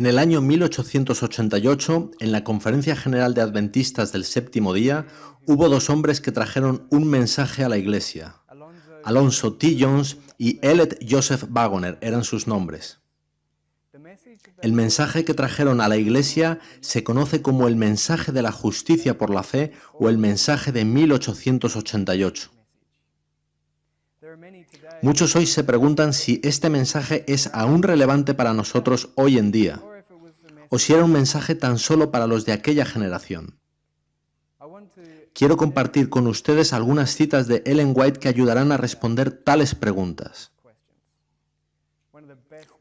En el año 1888, en la Conferencia General de Adventistas del Séptimo Día, hubo dos hombres que trajeron un mensaje a la Iglesia. Alonzo T. Jones y Elliot Joseph Wagoner eran sus nombres. El mensaje que trajeron a la Iglesia se conoce como el mensaje de la justicia por la fe o el mensaje de 1888. Muchos hoy se preguntan si este mensaje es aún relevante para nosotros hoy en día, o si era un mensaje tan solo para los de aquella generación. Quiero compartir con ustedes algunas citas de Ellen White que ayudarán a responder tales preguntas.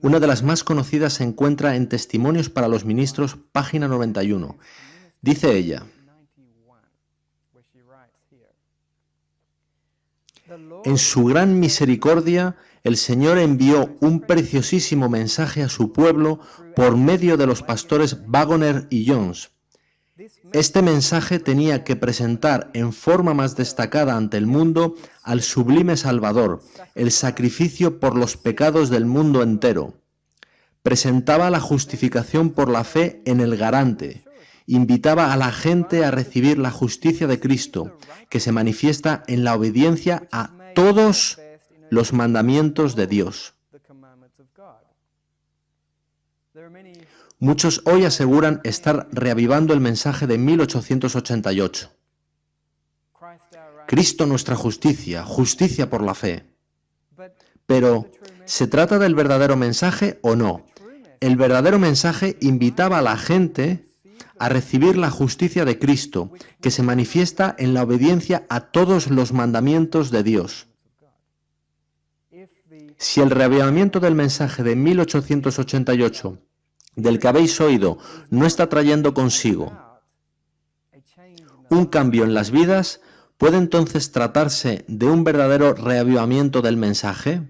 Una de las más conocidas se encuentra en Testimonios para los Ministros, página 91. Dice ella: en su gran misericordia, el Señor envió un preciosísimo mensaje a su pueblo por medio de los pastores Wagoner y Jones. Este mensaje tenía que presentar en forma más destacada ante el mundo al sublime Salvador, el sacrificio por los pecados del mundo entero. Presentaba la justificación por la fe en el garante. Invitaba a la gente a recibir la justicia de Cristo, que se manifiesta en la obediencia a todos los mandamientos de Dios. Muchos hoy aseguran estar reavivando el mensaje de 1888. Cristo nuestra justicia, justicia por la fe. Pero, ¿se trata del verdadero mensaje o no? El verdadero mensaje invitaba a la gente a recibir la justicia de Cristo, que se manifiesta en la obediencia a todos los mandamientos de Dios. Si el reavivamiento del mensaje de 1888, del que habéis oído, no está trayendo consigo un cambio en las vidas, ¿puede entonces tratarse de un verdadero reavivamiento del mensaje?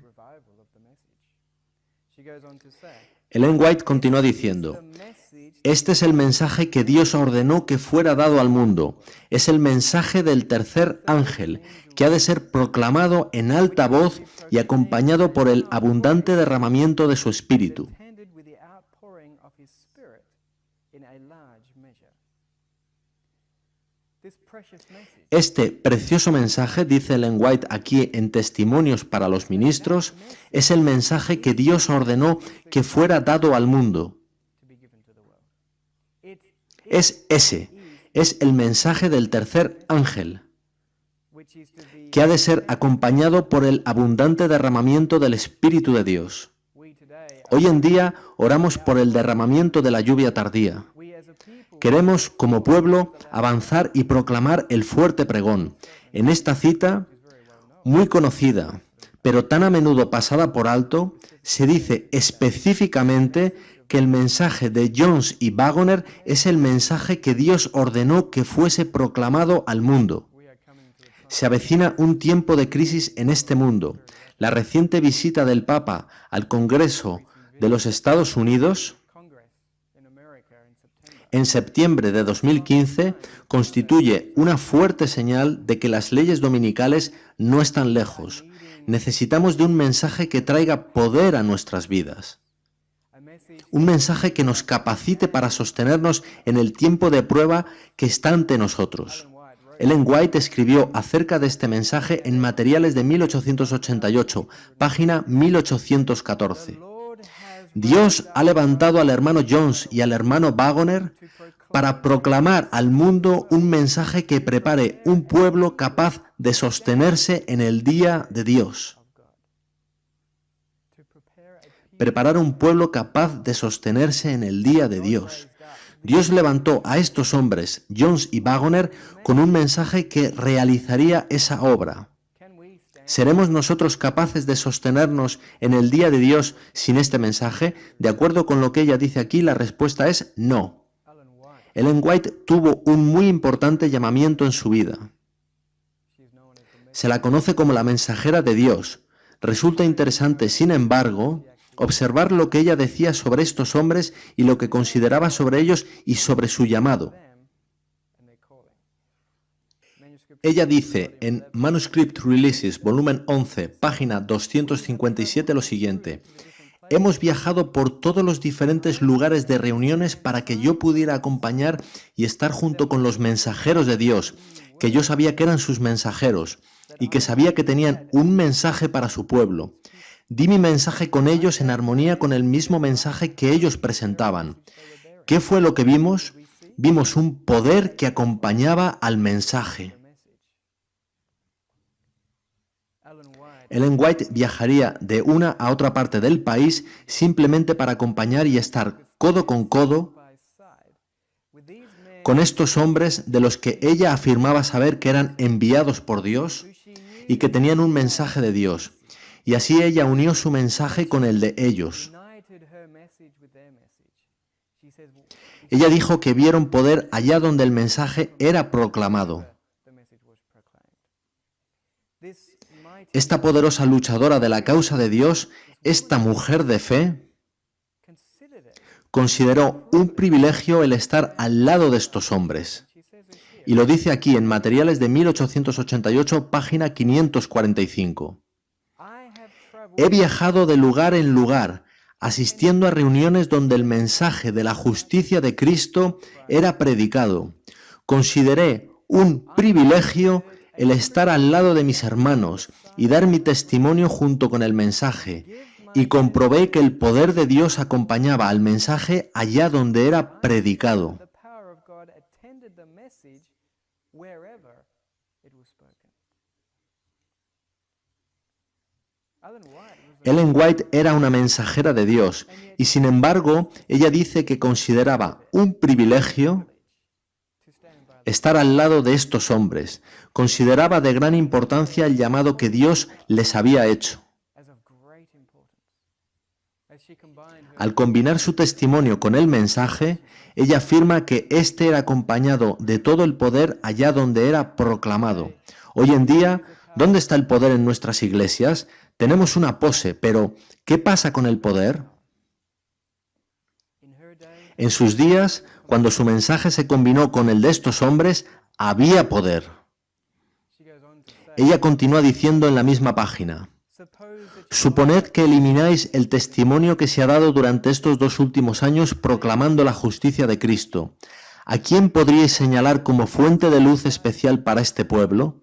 Ellen White continúa diciendo: este es el mensaje que Dios ordenó que fuera dado al mundo. Es el mensaje del tercer ángel, que ha de ser proclamado en alta voz y acompañado por el abundante derramamiento de su espíritu. Este precioso mensaje, dice Ellen White aquí en Testimonios para los Ministros, es el mensaje que Dios ordenó que fuera dado al mundo. Es el mensaje del tercer ángel, que ha de ser acompañado por el abundante derramamiento del Espíritu de Dios. Hoy en día oramos por el derramamiento de la lluvia tardía. Queremos, como pueblo, avanzar y proclamar el fuerte pregón. En esta cita, muy conocida, pero tan a menudo pasada por alto, se dice específicamente que el mensaje de Jones y Wagoner es el mensaje que Dios ordenó que fuese proclamado al mundo. Se avecina un tiempo de crisis en este mundo. La reciente visita del Papa al Congreso de los Estados Unidos en septiembre de 2015 constituye una fuerte señal de que las leyes dominicales no están lejos. Necesitamos de un mensaje que traiga poder a nuestras vidas. Un mensaje que nos capacite para sostenernos en el tiempo de prueba que está ante nosotros. Ellen White escribió acerca de este mensaje en Materiales de 1888, página 1814. Dios ha levantado al hermano Jones y al hermano Wagoner para proclamar al mundo un mensaje que prepare un pueblo capaz de sostenerse en el día de Dios. Preparar un pueblo capaz de sostenerse en el día de Dios. Dios levantó a estos hombres, Jones y Wagoner, con un mensaje que realizaría esa obra. ¿Seremos nosotros capaces de sostenernos en el día de Dios sin este mensaje? De acuerdo con lo que ella dice aquí, la respuesta es no. Ellen White tuvo un muy importante llamamiento en su vida. Se la conoce como la mensajera de Dios. Resulta interesante, sin embargo, observar lo que ella decía sobre estos hombres y lo que consideraba sobre ellos y sobre su llamado. Ella dice en Manuscript Releases, volumen 11, página 257 lo siguiente: hemos viajado por todos los diferentes lugares de reuniones para que yo pudiera acompañar y estar junto con los mensajeros de Dios, que yo sabía que eran sus mensajeros y que sabía que tenían un mensaje para su pueblo. Di mi mensaje con ellos en armonía con el mismo mensaje que ellos presentaban. ¿Qué fue lo que vimos? Vimos un poder que acompañaba al mensaje. Ellen White viajaría de una a otra parte del país simplemente para acompañar y estar codo con codo con estos hombres de los que ella afirmaba saber que eran enviados por Dios y que tenían un mensaje de Dios. Y así ella unió su mensaje con el de ellos. Ella dijo que vieron poder allá donde el mensaje era proclamado. Esta poderosa luchadora de la causa de Dios, esta mujer de fe, consideró un privilegio el estar al lado de estos hombres. Y lo dice aquí en Materiales de 1888, página 545. He viajado de lugar en lugar, asistiendo a reuniones donde el mensaje de la justicia de Cristo era predicado. Consideré un privilegio el estar al lado de mis hermanos y dar mi testimonio junto con el mensaje, y comprobé que el poder de Dios acompañaba al mensaje allá donde era predicado. Ellen White era una mensajera de Dios y sin embargo ella dice que consideraba un privilegio estar al lado de estos hombres. Consideraba de gran importancia el llamado que Dios les había hecho. Al combinar su testimonio con el mensaje, ella afirma que éste era acompañado de todo el poder allá donde era proclamado. Hoy en día, ¿dónde está el poder en nuestras iglesias? Tenemos una pose, pero ¿qué pasa con el poder? En sus días, cuando su mensaje se combinó con el de estos hombres, había poder. Ella continúa diciendo en la misma página: suponed que elimináis el testimonio que se ha dado durante estos 2 últimos años proclamando la justicia de Cristo. ¿A quién podríais señalar como fuente de luz especial para este pueblo?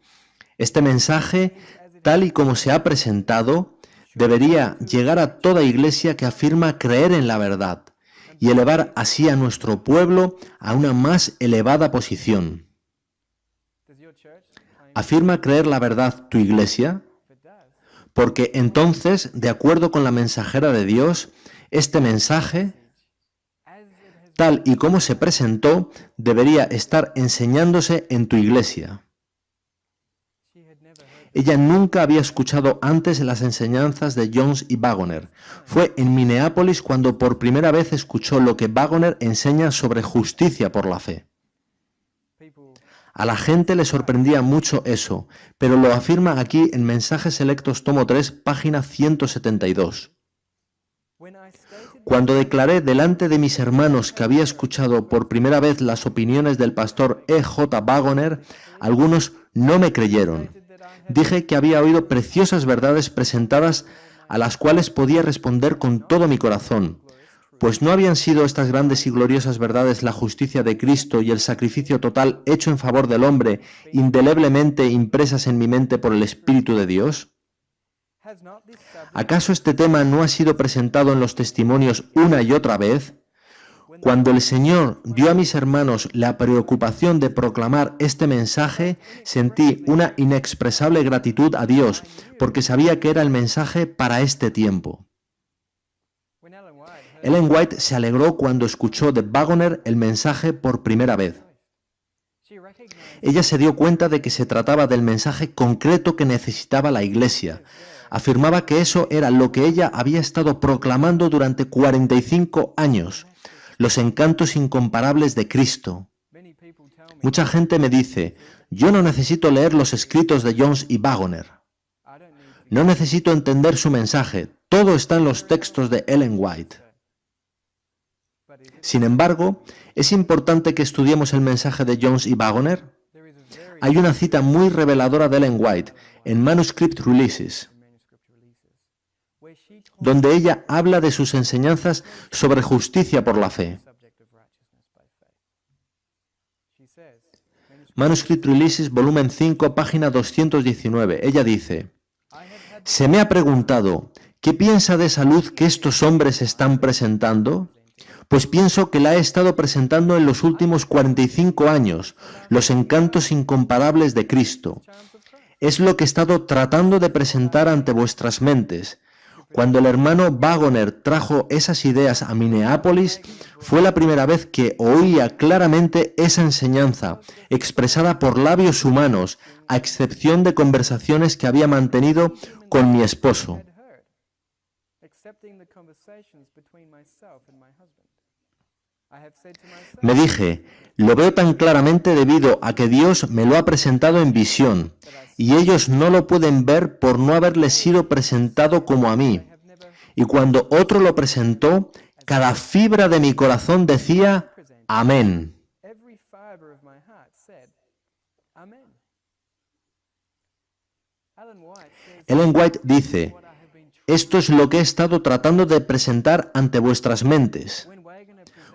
Este mensaje, tal y como se ha presentado, debería llegar a toda iglesia que afirma creer en la verdad y elevar así a nuestro pueblo a una más elevada posición. ¿Afirma creer la verdad tu iglesia? Porque entonces, de acuerdo con la mensajera de Dios, este mensaje, tal y como se presentó, debería estar enseñándose en tu iglesia. Ella nunca había escuchado antes las enseñanzas de Jones y Waggoner. Fue en Minneapolis cuando por primera vez escuchó lo que Waggoner enseña sobre justicia por la fe. A la gente le sorprendía mucho eso, pero lo afirma aquí en Mensajes Selectos, tomo 3, página 172. Cuando declaré delante de mis hermanos que había escuchado por primera vez las opiniones del pastor E.J. Waggoner, algunos no me creyeron. Dije que había oído preciosas verdades presentadas a las cuales podía responder con todo mi corazón, pues no habían sido estas grandes y gloriosas verdades la justicia de Cristo y el sacrificio total hecho en favor del hombre, indeleblemente impresas en mi mente por el Espíritu de Dios. ¿Acaso este tema no ha sido presentado en los testimonios una y otra vez? Cuando el Señor dio a mis hermanos la preocupación de proclamar este mensaje, sentí una inexpresable gratitud a Dios, porque sabía que era el mensaje para este tiempo. Ellen White se alegró cuando escuchó de Waggoner el mensaje por primera vez. Ella se dio cuenta de que se trataba del mensaje concreto que necesitaba la Iglesia. Afirmaba que eso era lo que ella había estado proclamando durante 45 años. Los encantos incomparables de Cristo. Mucha gente me dice, yo no necesito leer los escritos de Jones y Waggoner. No necesito entender su mensaje, todo está en los textos de Ellen White. Sin embargo, ¿es importante que estudiemos el mensaje de Jones y Waggoner? Hay una cita muy reveladora de Ellen White en Manuscript Releases, donde ella habla de sus enseñanzas sobre justicia por la fe. Manuscript Releases, volumen 5, página 219. Ella dice: se me ha preguntado, ¿qué piensa de esa luz que estos hombres están presentando? Pues pienso que la he estado presentando en los últimos 45 años, los encantos incomparables de Cristo. Es lo que he estado tratando de presentar ante vuestras mentes. Cuando el hermano Wagoner trajo esas ideas a Minneapolis, fue la primera vez que oía claramente esa enseñanza, expresada por labios humanos, a excepción de conversaciones que había mantenido con mi esposo. Me dije, lo veo tan claramente debido a que Dios me lo ha presentado en visión, y ellos no lo pueden ver por no haberles sido presentado como a mí. Y cuando otro lo presentó, cada fibra de mi corazón decía, amén. Ellen White dice, esto es lo que he estado tratando de presentar ante vuestras mentes.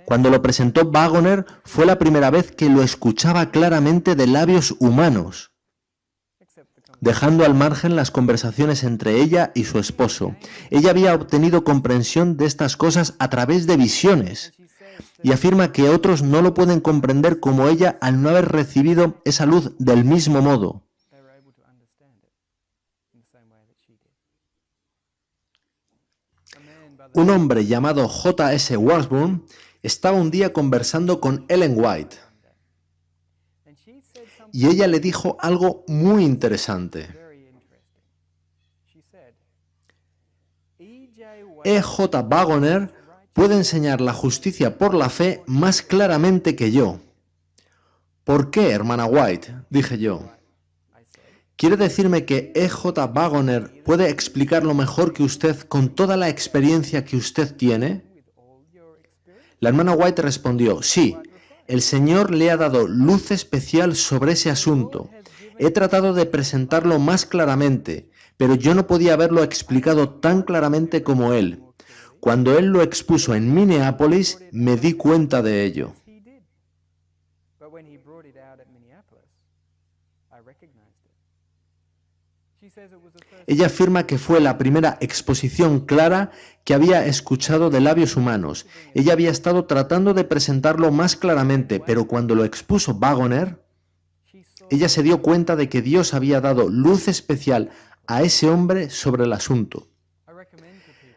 Cuando lo presentó Wagoner, fue la primera vez que lo escuchaba claramente de labios humanos, dejando al margen las conversaciones entre ella y su esposo. Ella había obtenido comprensión de estas cosas a través de visiones, y afirma que otros no lo pueden comprender como ella al no haber recibido esa luz del mismo modo. Un hombre llamado J.S. Washburn estaba un día conversando con Ellen White y ella le dijo algo muy interesante. E.J. Wagoner puede enseñar la justicia por la fe más claramente que yo. ¿Por qué, hermana White?, dije yo. ¿Quiere decirme que E.J. Wagoner puede explicarlo mejor que usted con toda la experiencia que usted tiene? La hermana White respondió, sí, el Señor le ha dado luz especial sobre ese asunto. He tratado de presentarlo más claramente, pero yo no podía haberlo explicado tan claramente como él. Cuando él lo expuso en Minneapolis, me di cuenta de ello. Ella afirma que fue la primera exposición clara que había escuchado de labios humanos. Ella había estado tratando de presentarlo más claramente, pero cuando lo expuso Wagoner, ella se dio cuenta de que Dios había dado luz especial a ese hombre sobre el asunto.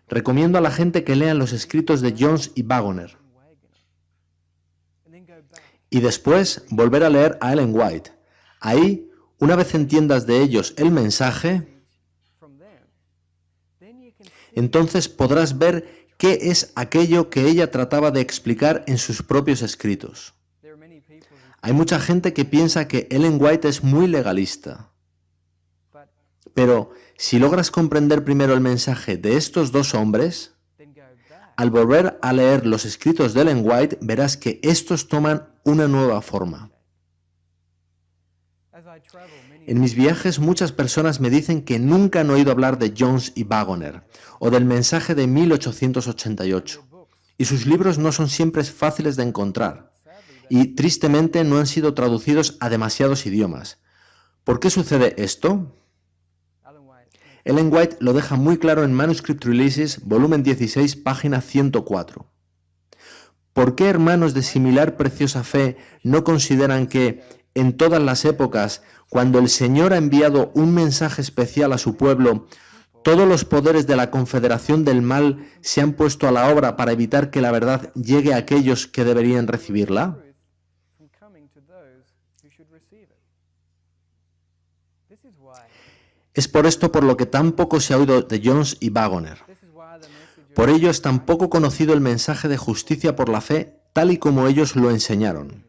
Recomiendo a la gente que lean los escritos de Jones y Wagoner. Y después volver a leer a Ellen White. Ahí, una vez entiendas de ellos el mensaje, entonces podrás ver qué es aquello que ella trataba de explicar en sus propios escritos. Hay mucha gente que piensa que Ellen White es muy legalista. Pero si logras comprender primero el mensaje de estos dos hombres, al volver a leer los escritos de Ellen White, verás que estos toman una nueva forma. En mis viajes muchas personas me dicen que nunca han oído hablar de Jones y Wagoner o del mensaje de 1888, y sus libros no son siempre fáciles de encontrar, y tristemente no han sido traducidos a demasiados idiomas. ¿Por qué sucede esto? Ellen White lo deja muy claro en Manuscript Releases, volumen 16, página 104. ¿Por qué hermanos de similar preciosa fe no consideran que, en todas las épocas, cuando el Señor ha enviado un mensaje especial a su pueblo, todos los poderes de la confederación del mal se han puesto a la obra para evitar que la verdad llegue a aquellos que deberían recibirla? Es por esto por lo que tan poco se ha oído de Jones y Wagoner. Por ello es tan poco conocido el mensaje de justicia por la fe, tal y como ellos lo enseñaron.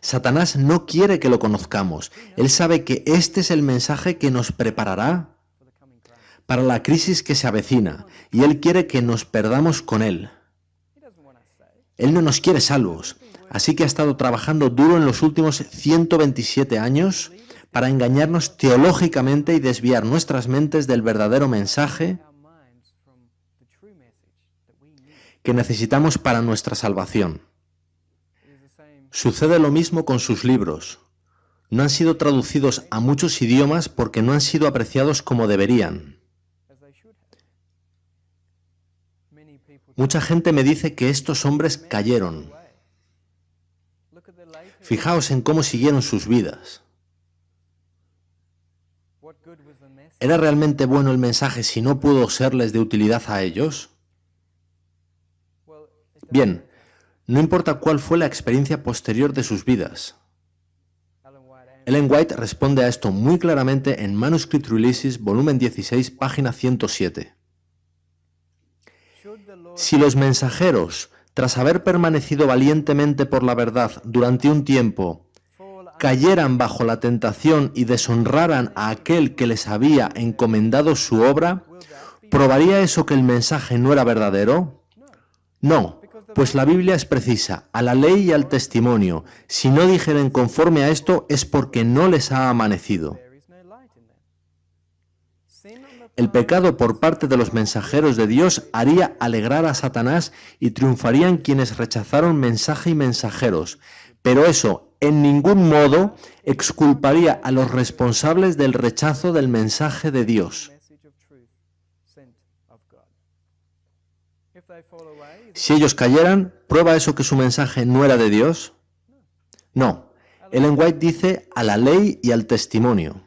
Satanás no quiere que lo conozcamos. Él sabe que este es el mensaje que nos preparará para la crisis que se avecina, y él quiere que nos perdamos con él. Él no nos quiere salvos, así que ha estado trabajando duro en los últimos 127 años para engañarnos teológicamente y desviar nuestras mentes del verdadero mensaje que necesitamos para nuestra salvación. Sucede lo mismo con sus libros. No han sido traducidos a muchos idiomas porque no han sido apreciados como deberían. Mucha gente me dice que estos hombres cayeron. Fijaos en cómo siguieron sus vidas. ¿Era realmente bueno el mensaje si no pudo serles de utilidad a ellos? Bien, no importa cuál fue la experiencia posterior de sus vidas. Ellen White responde a esto muy claramente en Manuscript Releases, volumen 16, página 107. Si los mensajeros, tras haber permanecido valientemente por la verdad durante un tiempo, cayeran bajo la tentación y deshonraran a aquel que les había encomendado su obra, ¿probaría eso que el mensaje no era verdadero? No, pues la Biblia es precisa, a la ley y al testimonio. Si no dijeren conforme a esto es porque no les ha amanecido. El pecado por parte de los mensajeros de Dios haría alegrar a Satanás y triunfarían quienes rechazaron mensaje y mensajeros. Pero eso, en ningún modo, exculparía a los responsables del rechazo del mensaje de Dios. Si ellos cayeran, ¿prueba eso que su mensaje no era de Dios? No. Ellen White dice a la ley y al testimonio.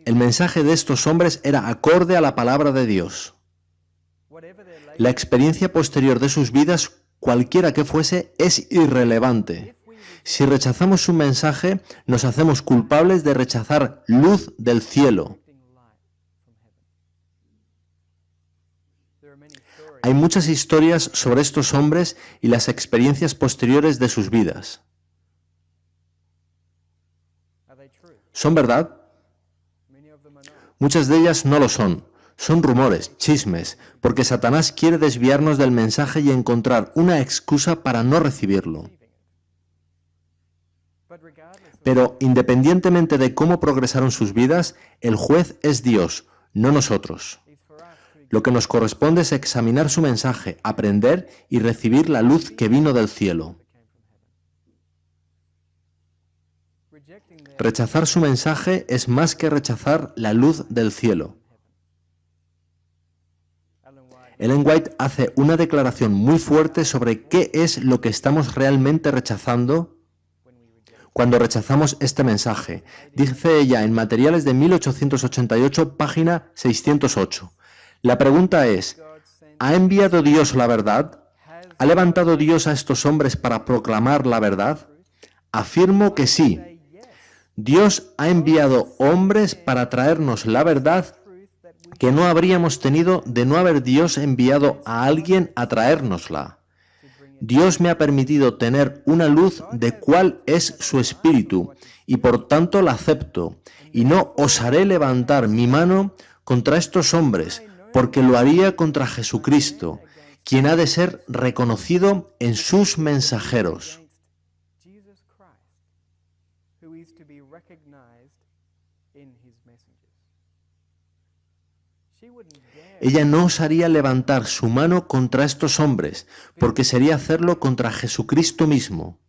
El mensaje de estos hombres era acorde a la palabra de Dios. La experiencia posterior de sus vidas, cualquiera que fuese, es irrelevante. Si rechazamos su mensaje, nos hacemos culpables de rechazar luz del cielo. Hay muchas historias sobre estos hombres y las experiencias posteriores de sus vidas. ¿Son verdad? Muchas de ellas no lo son. Son rumores, chismes, porque Satanás quiere desviarnos del mensaje y encontrar una excusa para no recibirlo. Pero independientemente de cómo progresaron sus vidas, el juez es Dios, no nosotros. Lo que nos corresponde es examinar su mensaje, aprender y recibir la luz que vino del cielo. Rechazar su mensaje es más que rechazar la luz del cielo. Ellen White hace una declaración muy fuerte sobre qué es lo que estamos realmente rechazando cuando rechazamos este mensaje. Dice ella en Materiales de 1888, página 608. La pregunta es, ¿ha enviado Dios la verdad? ¿Ha levantado Dios a estos hombres para proclamar la verdad? Afirmo que sí. Dios ha enviado hombres para traernos la verdad que no habríamos tenido de no haber Dios enviado a alguien a traérnosla. Dios me ha permitido tener una luz de cuál es su espíritu, y por tanto la acepto, y no osaré levantar mi mano contra estos hombres, porque lo haría contra Jesucristo, quien ha de ser reconocido en sus mensajeros. Ella no osaría levantar su mano contra estos hombres, porque sería hacerlo contra Jesucristo mismo.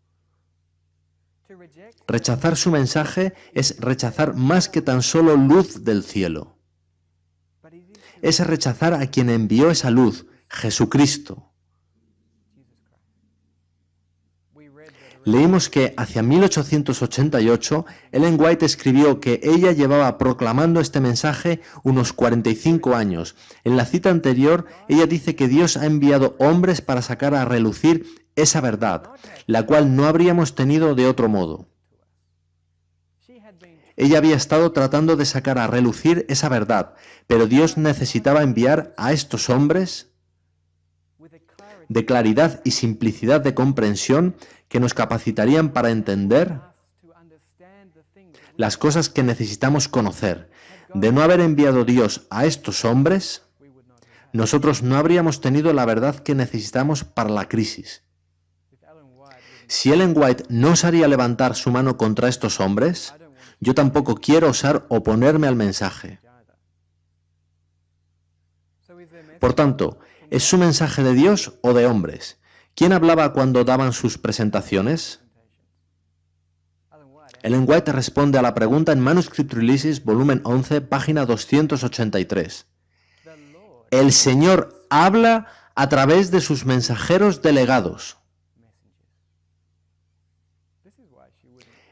Rechazar su mensaje es rechazar más que tan solo luz del cielo. Es rechazar a quien envió esa luz, Jesucristo. Leímos que hacia 1888 Ellen White escribió que ella llevaba proclamando este mensaje unos 45 años. En la cita anterior, ella dice que Dios ha enviado hombres para sacar a relucir esa verdad, la cual no habríamos tenido de otro modo. Ella había estado tratando de sacar a relucir esa verdad, pero Dios necesitaba enviar a estos hombres de claridad y simplicidad de comprensión que nos capacitarían para entender las cosas que necesitamos conocer. De no haber enviado Dios a estos hombres, nosotros no habríamos tenido la verdad que necesitamos para la crisis. Si Ellen White no osaría levantar su mano contra estos hombres, yo tampoco quiero osar oponerme al mensaje. Por tanto, ¿es su mensaje de Dios o de hombres? ¿Quién hablaba cuando daban sus presentaciones? Ellen White responde a la pregunta en Manuscript Releases, volumen 11, página 283. El Señor habla a través de sus mensajeros delegados.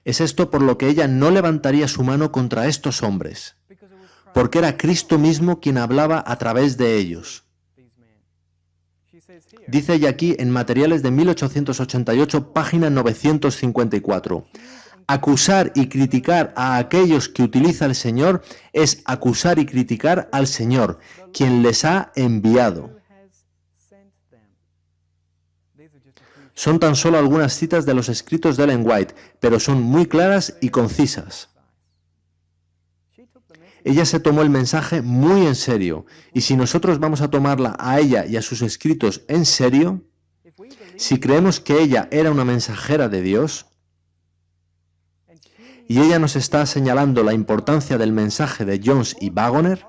Es esto por lo que ella no levantaría su mano contra estos hombres, porque era Cristo mismo quien hablaba a través de ellos. Dice ella aquí en Materiales de 1888, página 954. Acusar y criticar a aquellos que utiliza el Señor es acusar y criticar al Señor, quien les ha enviado. Son tan solo algunas citas de los escritos de Ellen White, pero son muy claras y concisas. Ella se tomó el mensaje muy en serio, y si nosotros vamos a tomarla a ella y a sus escritos en serio, si creemos que ella era una mensajera de Dios, y ella nos está señalando la importancia del mensaje de Jones y Wagoner,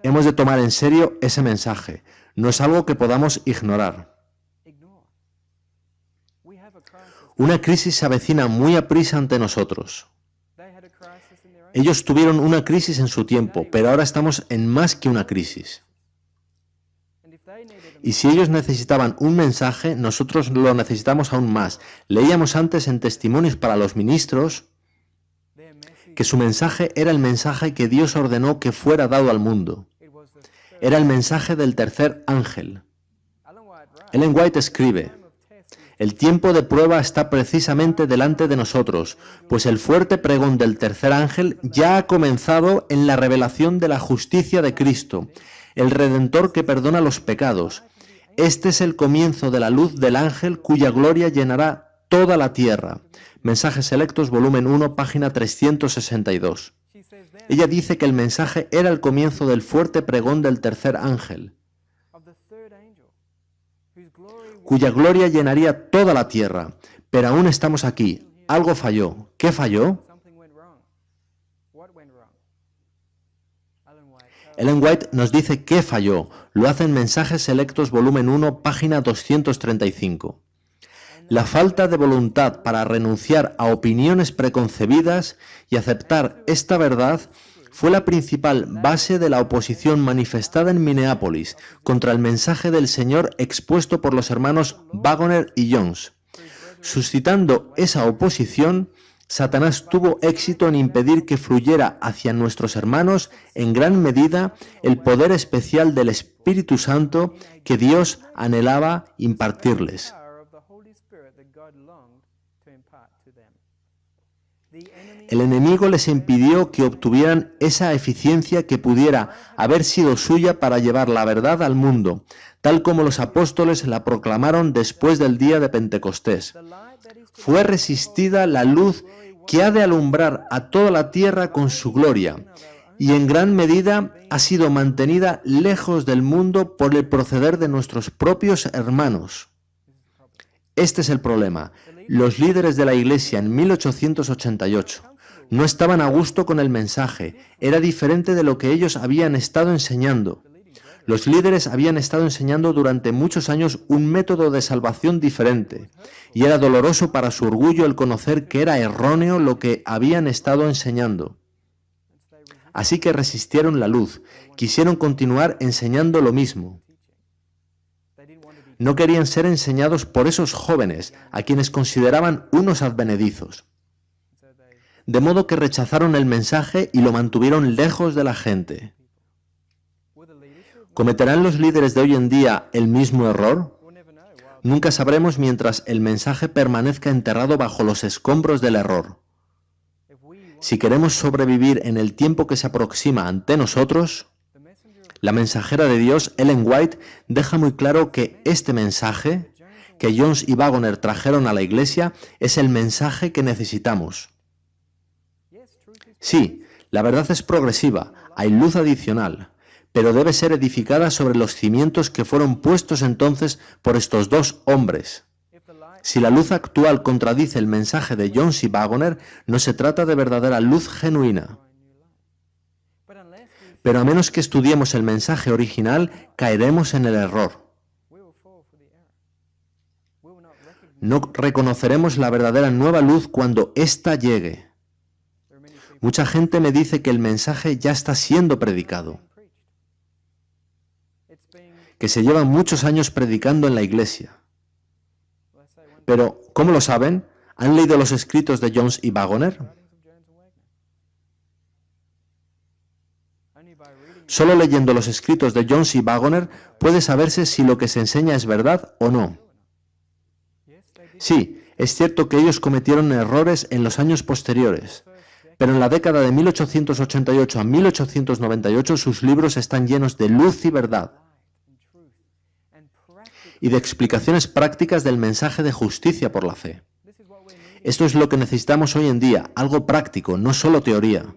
hemos de tomar en serio ese mensaje. No es algo que podamos ignorar. Una crisis se avecina muy aprisa ante nosotros. Ellos tuvieron una crisis en su tiempo, pero ahora estamos en más que una crisis. Y si ellos necesitaban un mensaje, nosotros lo necesitamos aún más. Leíamos antes en Testimonios para los Ministros que su mensaje era el mensaje que Dios ordenó que fuera dado al mundo. Era el mensaje del tercer ángel. Ellen White escribe: el tiempo de prueba está precisamente delante de nosotros, pues el fuerte pregón del tercer ángel ya ha comenzado en la revelación de la justicia de Cristo, el Redentor que perdona los pecados. Este es el comienzo de la luz del ángel cuya gloria llenará toda la tierra. Mensajes Selectos, volumen 1, página 362. Ella dice que el mensaje era el comienzo del fuerte pregón del tercer ángel, cuya gloria llenaría toda la tierra. Pero aún estamos aquí. Algo falló. ¿Qué falló? Ellen White nos dice qué falló. Lo hace en Mensajes Selectos, volumen 1, página 235. La falta de voluntad para renunciar a opiniones preconcebidas y aceptar esta verdad fue la principal base de la oposición manifestada en Minneapolis contra el mensaje del Señor expuesto por los hermanos Wagoner y Jones. Suscitando esa oposición, Satanás tuvo éxito en impedir que fluyera hacia nuestros hermanos en gran medida el poder especial del Espíritu Santo que Dios anhelaba impartirles. El enemigo les impidió que obtuvieran esa eficiencia que pudiera haber sido suya para llevar la verdad al mundo, tal como los apóstoles la proclamaron después del día de Pentecostés. Fue resistida la luz que ha de alumbrar a toda la tierra con su gloria, y en gran medida ha sido mantenida lejos del mundo por el proceder de nuestros propios hermanos. Este es el problema. Los líderes de la Iglesia en 1888 no estaban a gusto con el mensaje. Era diferente de lo que ellos habían estado enseñando. Los líderes habían estado enseñando durante muchos años un método de salvación diferente, y era doloroso para su orgullo el conocer que era erróneo lo que habían estado enseñando. Así que resistieron la luz, quisieron continuar enseñando lo mismo. No querían ser enseñados por esos jóvenes, a quienes consideraban unos advenedizos. De modo que rechazaron el mensaje y lo mantuvieron lejos de la gente. ¿Cometerán los líderes de hoy en día el mismo error? Nunca sabremos mientras el mensaje permanezca enterrado bajo los escombros del error. Si queremos sobrevivir en el tiempo que se aproxima ante nosotros, la mensajera de Dios, Ellen White, deja muy claro que este mensaje que Jones y Wagoner trajeron a la Iglesia es el mensaje que necesitamos. Sí, la verdad es progresiva, hay luz adicional, pero debe ser edificada sobre los cimientos que fueron puestos entonces por estos dos hombres. Si la luz actual contradice el mensaje de Jones y Waggoner, no se trata de verdadera luz genuina. Pero a menos que estudiemos el mensaje original, caeremos en el error. No reconoceremos la verdadera nueva luz cuando ésta llegue. Mucha gente me dice que el mensaje ya está siendo predicado, que se llevan muchos años predicando en la iglesia. Pero, ¿cómo lo saben? ¿Han leído los escritos de Jones y Waggoner? Solo leyendo los escritos de Jones y Waggoner puede saberse si lo que se enseña es verdad o no. Sí, es cierto que ellos cometieron errores en los años posteriores, pero en la década de 1888 a 1898 sus libros están llenos de luz y verdad, y de explicaciones prácticas del mensaje de justicia por la fe. Esto es lo que necesitamos hoy en día, algo práctico, no solo teoría.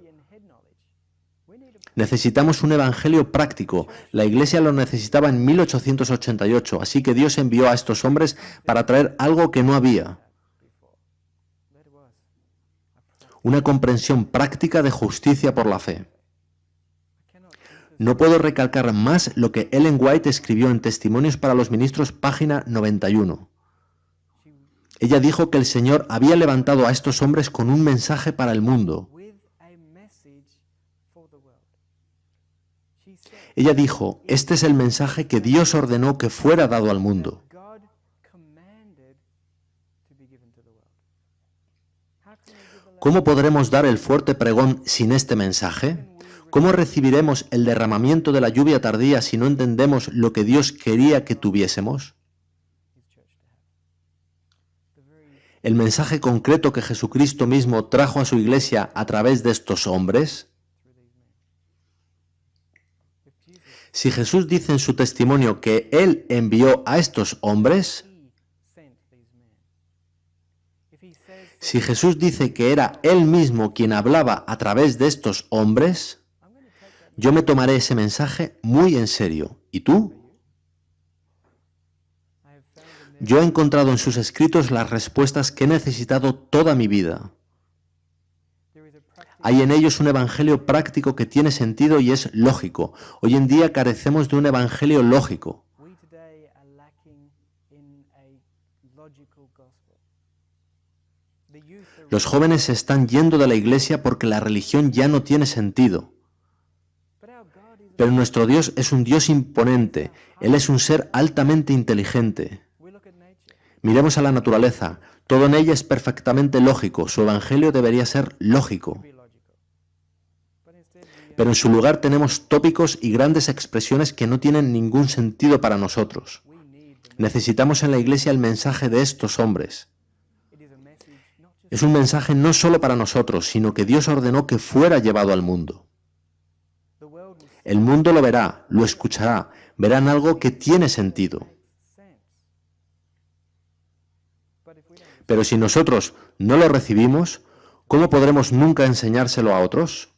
Necesitamos un evangelio práctico. La Iglesia lo necesitaba en 1888, así que Dios envió a estos hombres para traer algo que no había. Una comprensión práctica de justicia por la fe. No puedo recalcar más lo que Ellen White escribió en Testimonios para los Ministros, página 91. Ella dijo que el Señor había levantado a estos hombres con un mensaje para el mundo. Ella dijo, este es el mensaje que Dios ordenó que fuera dado al mundo. ¿Cómo podremos dar el fuerte pregón sin este mensaje? ¿Cómo recibiremos el derramamiento de la lluvia tardía si no entendemos lo que Dios quería que tuviésemos? El mensaje concreto que Jesucristo mismo trajo a su iglesia a través de estos hombres. Si Jesús dice en su testimonio que Él envió a estos hombres, si Jesús dice que era Él mismo quien hablaba a través de estos hombres, yo me tomaré ese mensaje muy en serio. ¿Y tú? Yo he encontrado en sus escritos las respuestas que he necesitado toda mi vida. Hay en ellos un evangelio práctico que tiene sentido y es lógico. Hoy en día carecemos de un evangelio lógico. Los jóvenes se están yendo de la iglesia porque la religión ya no tiene sentido. Pero nuestro Dios es un Dios imponente. Él es un ser altamente inteligente. Miremos a la naturaleza. Todo en ella es perfectamente lógico. Su evangelio debería ser lógico. Pero en su lugar tenemos tópicos y grandes expresiones que no tienen ningún sentido para nosotros. Necesitamos en la iglesia el mensaje de estos hombres. Es un mensaje no solo para nosotros, sino que Dios ordenó que fuera llevado al mundo. El mundo lo verá, lo escuchará, verán algo que tiene sentido. Pero si nosotros no lo recibimos, ¿cómo podremos nunca enseñárselo a otros?